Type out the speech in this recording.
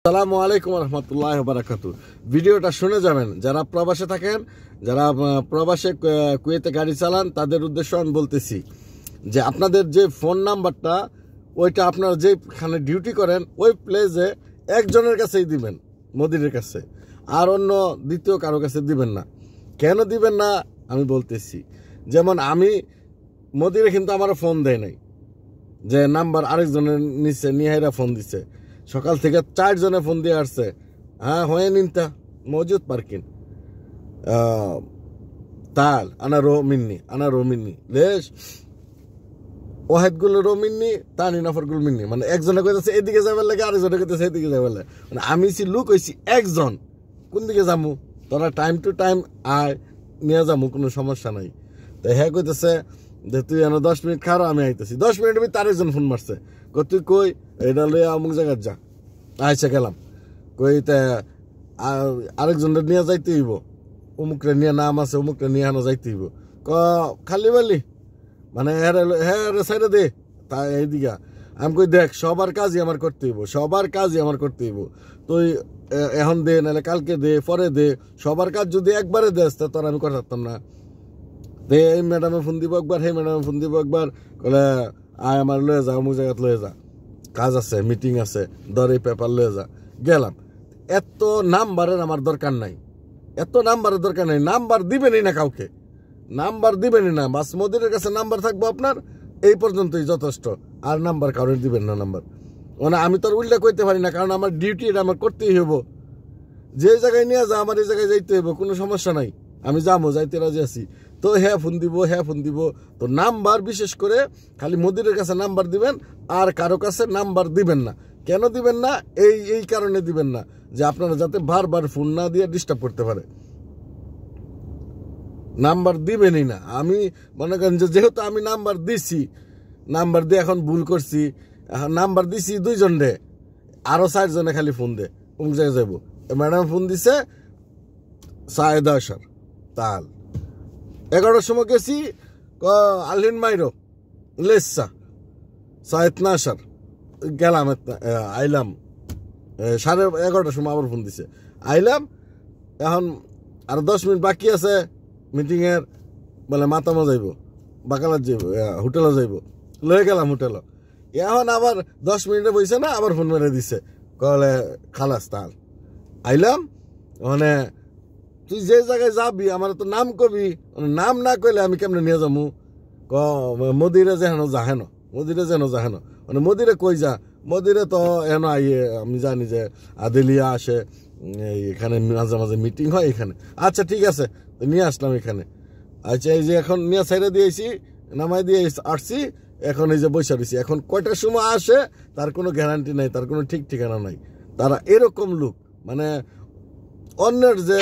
আসসালামু আলাইকুম রহমতুল্লাহ বারাকাতু। ভিডিওটা শুনে যাবেন যারা প্রবাসে থাকেন, যারা প্রবাসে কুয়েতে গাড়ি চালান, তাদের উদ্দেশ্য আমি বলতেছি যে আপনাদের যে ফোন নাম্বারটা ওইটা আপনারা যেখানে ডিউটি করেন ওই প্লেসে একজনের কাছেই দিবেন, মদিরের কাছে, আর অন্য দ্বিতীয় কারো কাছে দিবেন না। কেন দিবেন না আমি বলতেছি। যেমন আমি মদিরে কিন্তু আমার ফোন দেয় নাই, যে নাম্বার আরেকজনের নিচে নিহাইরা ফোন দিছে। সকাল থেকে 4 জনে ফোন দিয়ে আসছে, হ্যাঁ হয়ে নিনতা মজুদ পার্কিন তাল আনা রো মিন্নি লেশ ওয়াহেদগুলো রো মিন্নি তানি নাফরগুলো মিন্নি। মানে একজনে কইতেছে এদিকে যাবার লাগে, আরেকজনে কইতেছে এদিকে যাবার লাগে। মানে আমি লুক হইছি একজন, কোন দিকে যামু, তোরা টাইম টু টাইম আয়, নিয়ে যামু, কোনো সমস্যা নাই। তো হ্যাঁ কইতেছে যে তুই 10 মিনিট খারো, আমি আইতেছি। 10 মিনিটের ভিতরে আরেকজন ফোন মারছে, তুই কই, এটা লইয়া অমুক জায়গায় যা। আচ্ছা গেলাম, কই তা আরেকজনের নিয়ে যাইতে হইব, অমুকরে নিয়ে নাম আছে, অমুকরে নিয়ে আনো যাইতে হইব। খালি বালি মানে হ্যাঁ সাইডে দে তা এইদিকে। আমি কই দেখ, সবার কাজই আমার করতে হইব, সবার কাজই আমার করতে হইব। তুই এখন দে, নাহলে কালকে দে, পরে দে। সবার কাজ যদি একবারে দেস তা তোর আমি করতে পারতাম না। দে এই ম্যাডামে ফোন দিব একবার, সেই ম্যাডামে ফোন দিব একবার, বলে আয় আমার লয়ে যা, অমুক জায়গাত লয়ে যা, কাজ আছে, মিটিং আছে, ধর এই পেপার লয়ে যা। গেলাম। এত নাম্বারের আমার দরকার নাই, এত নাম্বারের দরকার নাই। নাম্বার দিবেনই না কাউকে, নাম্বার দিবেনই না। বাস মদিরের কাছে নাম্বার থাকবো আপনার, এই পর্যন্তই যথেষ্ট। আর নাম্বার কারোর দিবেন না নাম্বার। মানে আমি তো আর উল্টা করতে পারি না, কারণ আমার ডিউটি এটা আমার করতেই হইব। যে জায়গায় নিয়ে যা আমার এই জায়গায় যাইতে হইব, কোনো সমস্যা নাই, আমি যাবো, যাইতে রাজি আছি। তো হ্যাঁ ফোন দিব, হ্যাঁ ফোন দিব। তো নাম্বার বিশেষ করে খালি মদিরের কাছে নাম্বার দিবেন, আর কারো কাছে নাম্বার দিবেন না। কেন দিবেন না? এই কারণে দিবেন না যে আপনারা যাতে বারবার ফোন না দিয়ে ডিস্টার্ব করতে পারে। নাম্বার দিবেনই না। আমি মনে করেন যে যেহেতু আমি নাম্বার দিছি, নাম্বার দিয়ে এখন ভুল করছি, নাম্বার দিছি 2 জনে, আরো 4 জনে খালি ফোন দে, অমুক জায়গায় যাবো। ম্যাডাম ফোন দিছে 10:30 তাল 11টার সময় গেছি, আলহিন মাইরো লেসা 12:12 গেলাম, আইলাম 11:30 সময় আবার ফোন দিছে, আইলাম। এখন আর 10 মিনিট বাকি আছে মিটিংয়ের, বলে মাতামা যাইব, বাকালার যাইব, হোটেলে যাইব, লয়ে গেলাম হোটেলে। এখন আবার 10 মিনিটে বইছে না, আবার ফোন মেরে দিছে, কলে খালাস তাল আইলাম। মানে তুই যে জায়গায় যাবি আমার তো নাম কবি, নাম না কইলে আমি কেমনে নিয়ে যাবো? মদিরে যেন যাহেন, মদিরে যেন যাহেন, মানে মদিরে কই যা, মদিরে তো এন আইয়ে আমি জানি যে আদেলিয়া আসে, এখানে মাঝে মাঝে মিটিং হয় এখানে। আচ্ছা ঠিক আছে, নিয়ে আসলাম এখানে। আচ্ছা এই যে এখন নিয়ে সাইডে দিয়েছি, নামাই দিয়ে আসছি, এখন এই যে বৈশা দিছি। এখন কয়টার সময় আসে তার কোনো গ্যারান্টি নাই, তার কোনো ঠিক ঠিকানা নাই। তারা এরকম লোক, মানে অন্যের যে